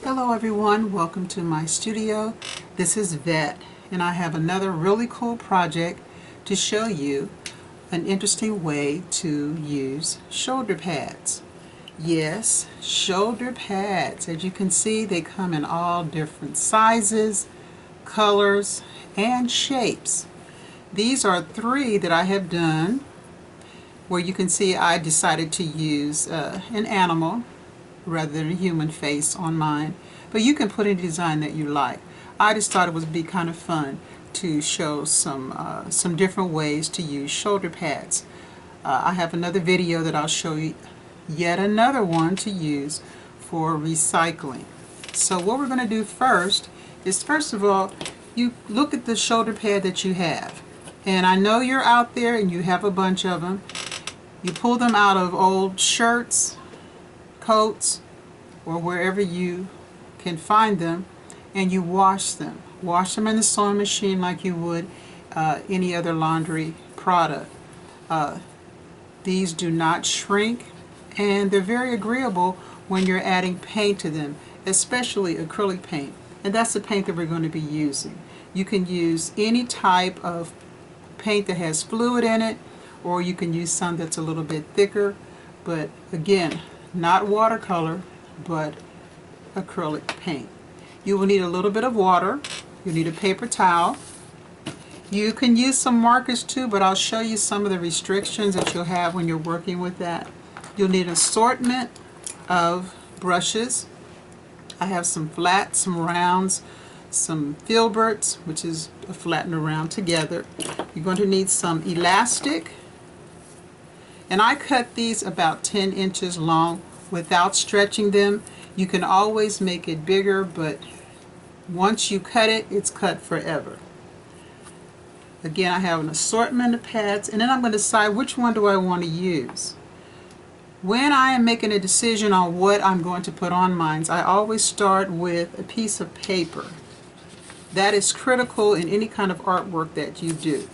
Hello everyone, welcome to my studio. This is Vet, and I have another really cool project to show you an interesting way to use shoulder pads. Yes, shoulder pads. As you can see, they come in all different sizes, colors, and shapes. These are three that I have done where you can see I decided to use an animal rather than a human face on mine, but you can put any design that you like. I just thought it would be kind of fun to show some different ways to use shoulder pads. I have another video that I'll show you yet another one to use for recycling. So what we're going to do first is, first of all, you look at the shoulder pad that you have, and I know you're out there and you have a bunch of them. You pull them out of old shirts, coats, or wherever you can find them, and you wash them. Wash them in the sewing machine like you would any other laundry product. These do not shrink, and they're very agreeable when you're adding paint to them, especially acrylic paint. And that's the paint that we're going to be using. You can use any type of paint that has fluid in it, or you can use some that's a little bit thicker, but again, not watercolor, but acrylic paint. You will need a little bit of water. You'll need a paper towel. You can use some markers too, but I'll show you some of the restrictions that you'll have when you're working with that. You'll need an assortment of brushes. I have some flats, some rounds, some filberts, which is a flat and a round together. You're going to need some elastic, and I cut these about 10 inches long without stretching them. You can always make it bigger, but once you cut it, it's cut forever. Again, I have an assortment of pads, and then I'm going to decide which one do I want to use. When I am making a decision on what I'm going to put on mine, I always start with a piece of paper. That is critical in any kind of artwork that you do.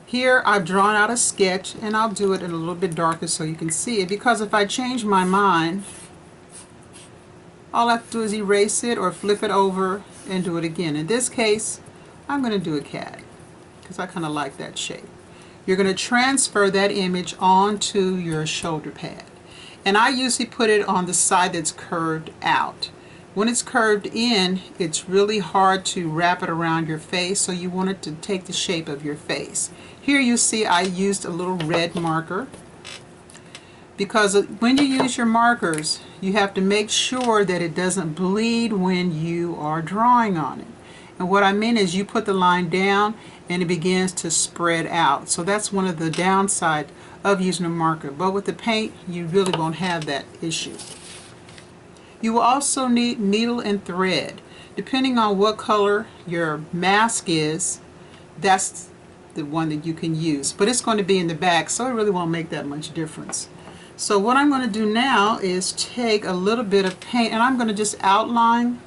Here I've drawn out a sketch, and I'll do it in a little bit darker so you can see it, because if I change my mind, all I have to do is erase it or flip it over and do it again. In this case, I'm going to do a cat because I kind of like that shape. You're going to transfer that image onto your shoulder pad, and I usually put it on the side that's curved out. When it's curved in, it's really hard to wrap it around your face, so you want it to take the shape of your face. Here you see I used a little red marker, because when you use your markers, you have to make sure that it doesn't bleed when you are drawing on it. And what I mean is, you put the line down and it begins to spread out. So that's one of the downsides of using a marker. But with the paint, you really won't have that issue. You will also need needle and thread. Depending on what color your mask is, that's the one that you can use. But it's going to be in the back, so it really won't make that much difference. So what I'm going to do now is take a little bit of paint, and I'm going to just outline.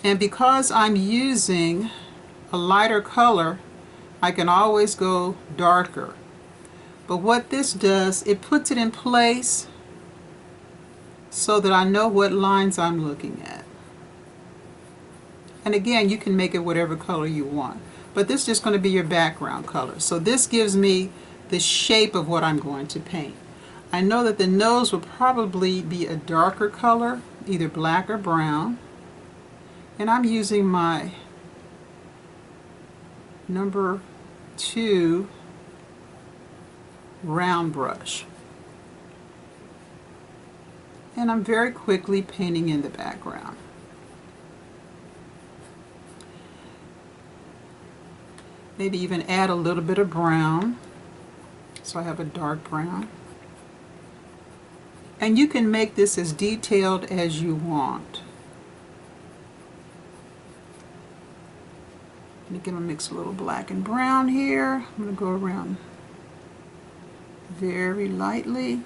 And because I'm using a lighter color, I can always go darker. But what this does, it puts it in place so that I know what lines I'm looking at. And again, you can make it whatever color you want, but this is just going to be your background color. So this gives me the shape of what I'm going to paint. I know that the nose will probably be a darker color, either black or brown, and I'm using my number 2 round brush. And I'm very quickly painting in the background. Maybe even add a little bit of brown, so I have a dark brown. And you can make this as detailed as you want. I'm going to mix a little black and brown here. I'm going to go around very lightly.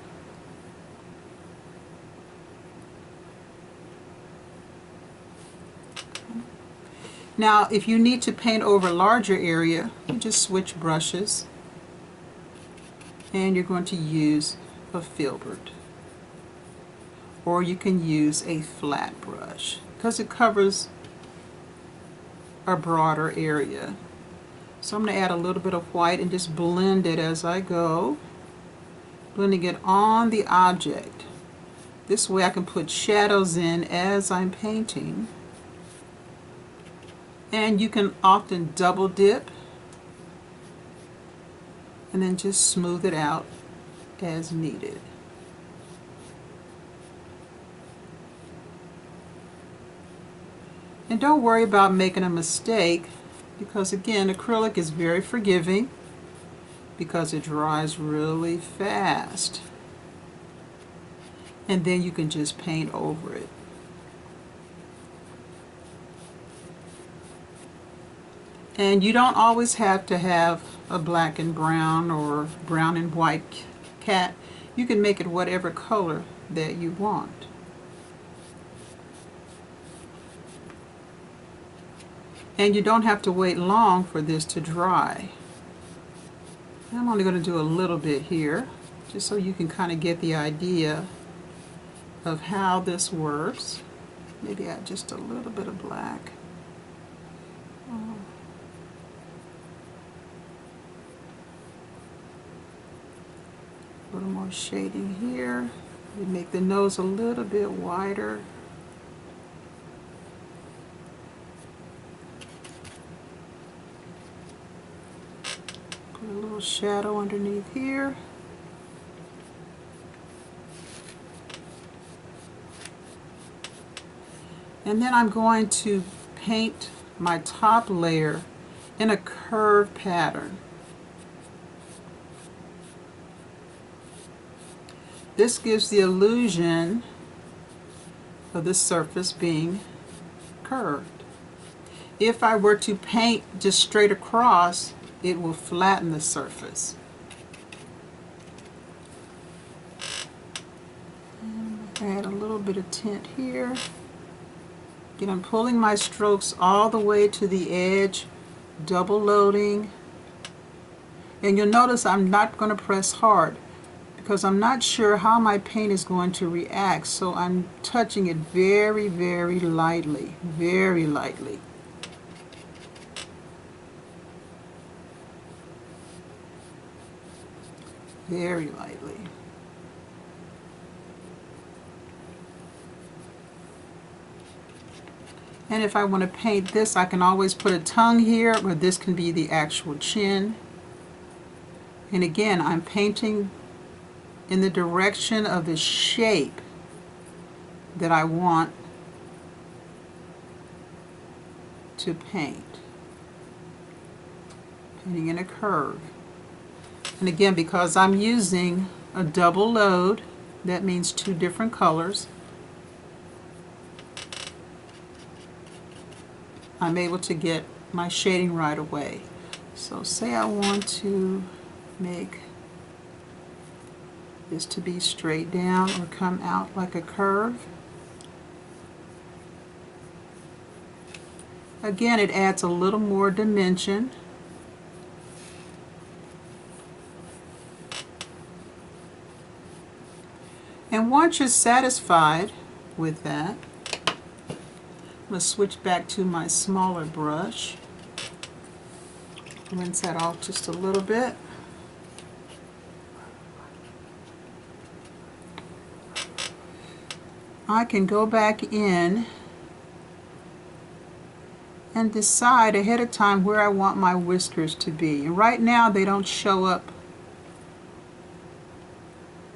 Now, if you need to paint over a larger area, you just switch brushes, and you're going to use a filbert. or you can use a flat brush because it covers a broader area. So I'm going to add a little bit of white and just blend it as I go, blending it on the object. This way I can put shadows in as I'm painting. And you can often double dip and then just smooth it out as needed. And don't worry about making a mistake, because again, acrylic is very forgiving because it dries really fast. And then you can just paint over it. And you don't always have to have a black and brown or brown and white cat. You can make it whatever color that you want. And you don't have to wait long for this to dry. I'm only going to do a little bit here, just so you can kind of get the idea of how this works. Maybe add just a little bit of black. A little more shading here. We make the nose a little bit wider. Put a little shadow underneath here. And then I'm going to paint my top layer in a curved pattern. This gives the illusion of the surface being curved. If I were to paint just straight across, it will flatten the surface. And add a little bit of tint here. Again, I'm pulling my strokes all the way to the edge, double loading. And you'll notice I'm not going to press hard, because I'm not sure how my paint is going to react, so I'm touching it very, very lightly, very lightly. Very lightly. And if I want to paint this, I can always put a tongue here, or this can be the actual chin. And again, I'm painting in the direction of the shape that I want to paint. Painting in a curve. And again, because I'm using a double load, that means two different colors, I'm able to get my shading right away. So say I want to make this to be straight down or come out like a curve. Again, it adds a little more dimension. And once you're satisfied with that, I'm going to switch back to my smaller brush. Rinse that off just a little bit. I can go back in and decide ahead of time where I want my whiskers to be. And right now they don't show up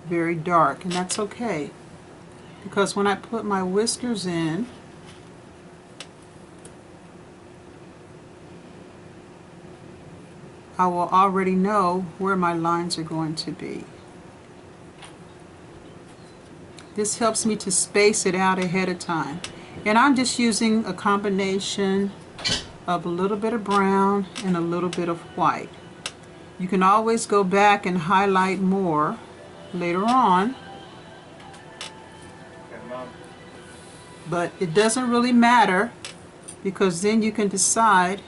very dark, and that's okay, because when I put my whiskers in, I will already know where my lines are going to be. This helps me to space it out ahead of time. And I'm just using a combination of a little bit of brown and a little bit of white. You can always go back and highlight more later on, but it doesn't really matter, because then you can decide,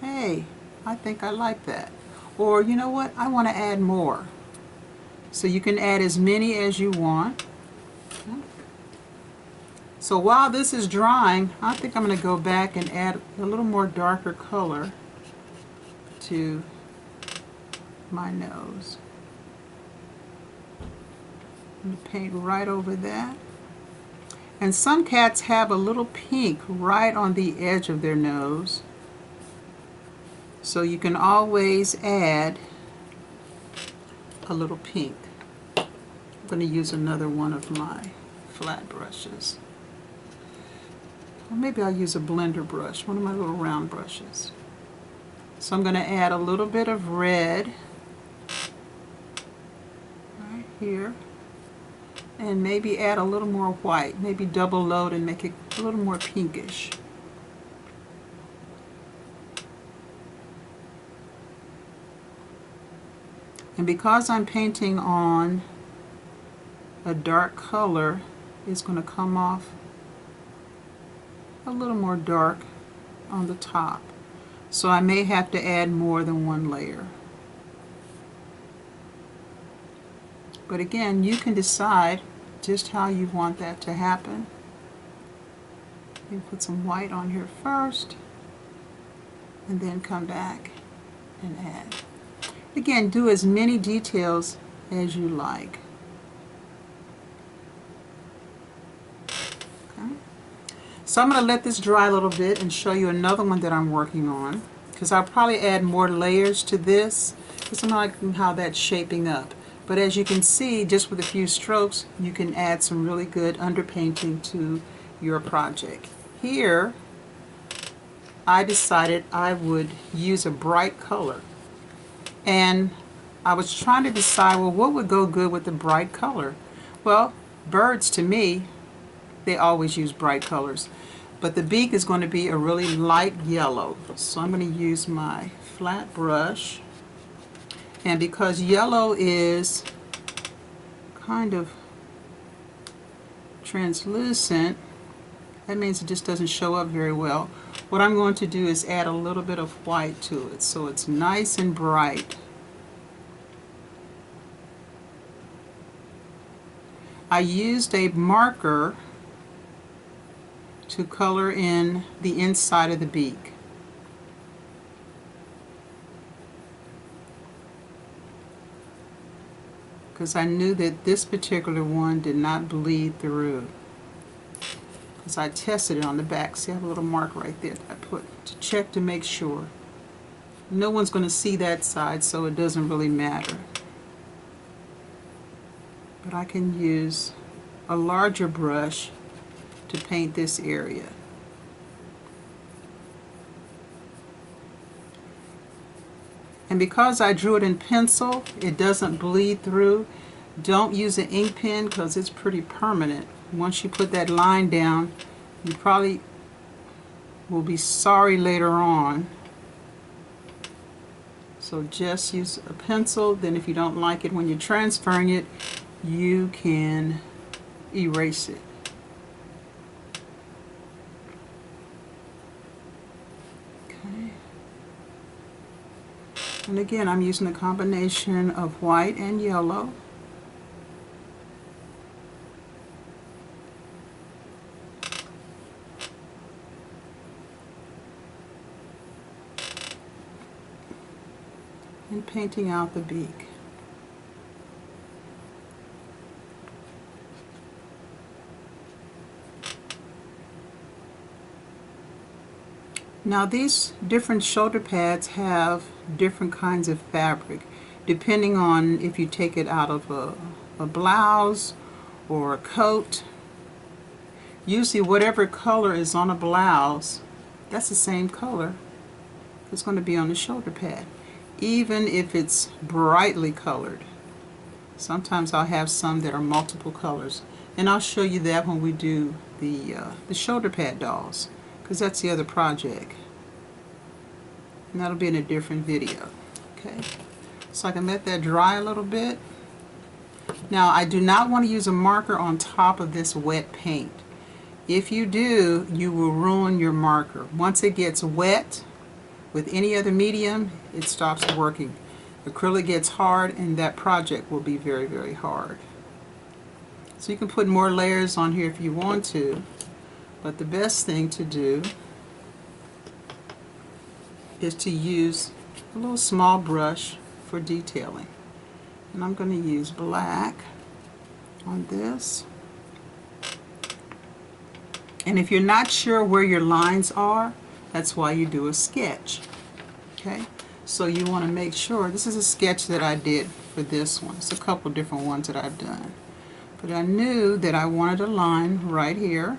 hey, I think I like that, or you know what, I want to add more. So you can add as many as you want. So while this is drying, I think I'm going to go back and add a little more darker color to my nose. I'm going to paint right over that. And some cats have a little pink right on the edge of their nose. So you can always add a little pink. I'm going to use another one of my flat brushes. Or maybe I'll use a blender brush, one of my little round brushes. So I'm going to add a little bit of red right here. And maybe add a little more white, maybe double load and make it a little more pinkish. And because I'm painting on a dark color, it's going to come off a little more dark on the top. So I may have to add more than one layer. But again, you can decide just how you want that to happen. You put some white on here first, and then come back and add. Again, do as many details as you like. Okay. So I'm going to let this dry a little bit and show you another one that I'm working on, because I'll probably add more layers to this because I'm liking how that's shaping up. But as you can see, just with a few strokes, you can add some really good underpainting to your project. Here, I decided I would use a bright color. And I was trying to decide, well, what would go good with the bright color? Well, birds, to me, they always use bright colors. But the beak is going to be a really light yellow. So I'm going to use my flat brush. And because yellow is kind of translucent, that means it just doesn't show up very well. What I'm going to do is add a little bit of white to it so it's nice and bright. I used a marker to color in the inside of the beak. Because I knew that this particular one did not bleed through. Because I tested it on the back. See, I have a little mark right there that I put to check to make sure. No one's going to see that side, so it doesn't really matter. But I can use a larger brush to paint this area. And because I drew it in pencil, it doesn't bleed through. Don't use an ink pen because it's pretty permanent. Once you put that line down, you probably will be sorry later on. So just use a pencil. Then if you don't like it when you're transferring it, you can erase it. And again, I'm using a combination of white and yellow. And painting out the beak. Now these different shoulder pads have different kinds of fabric depending on if you take it out of a blouse or a coat. Usually whatever color is on a blouse, that's the same color it's going to be on the shoulder pad, even if it's brightly colored. Sometimes I'll have some that are multiple colors, and I'll show you that when we do the shoulder pad dolls, because that's the other project, and that'll be in a different video. Okay, so I can let that dry a little bit. Now I do not want to use a marker on top of this wet paint. If you do, you will ruin your marker. Once it gets wet with any other medium, it stops working. Acrylic gets hard and that project will be very, very hard. So you can put more layers on here if you want to, But the best thing to do is to use a little small brush for detailing. And I'm going to use black on this. And if you're not sure where your lines are, that's why you do a sketch. Okay? So you want to make sure, this is a sketch that I did for this one. It's a couple different ones that I've done. But I knew that I wanted a line right here,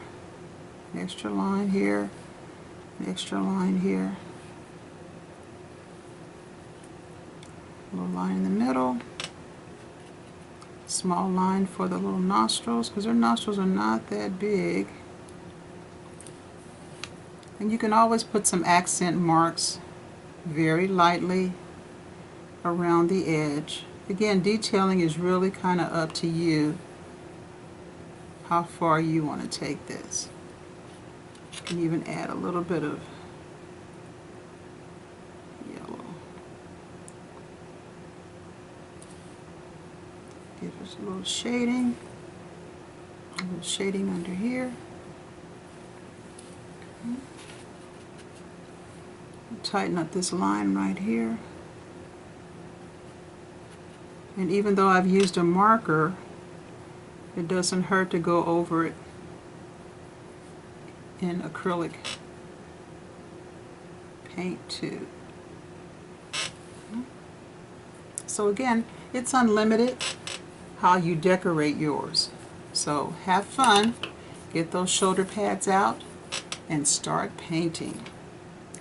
an extra line here, an extra line here, a little line in the middle, small line for the little nostrils, because their nostrils are not that big. And you can always put some accent marks very lightly around the edge. Again, detailing is really kind of up to you how far you want to take this. You can even add a little bit of yellow. Give us a little shading under here. Okay. Tighten up this line right here. And even though I've used a marker, it doesn't hurt to go over it in acrylic paint too. So again, it's unlimited how you decorate yours. So have fun, get those shoulder pads out, and start painting.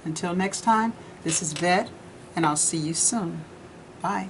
Until next time, this is Vet, and I'll see you soon. Bye.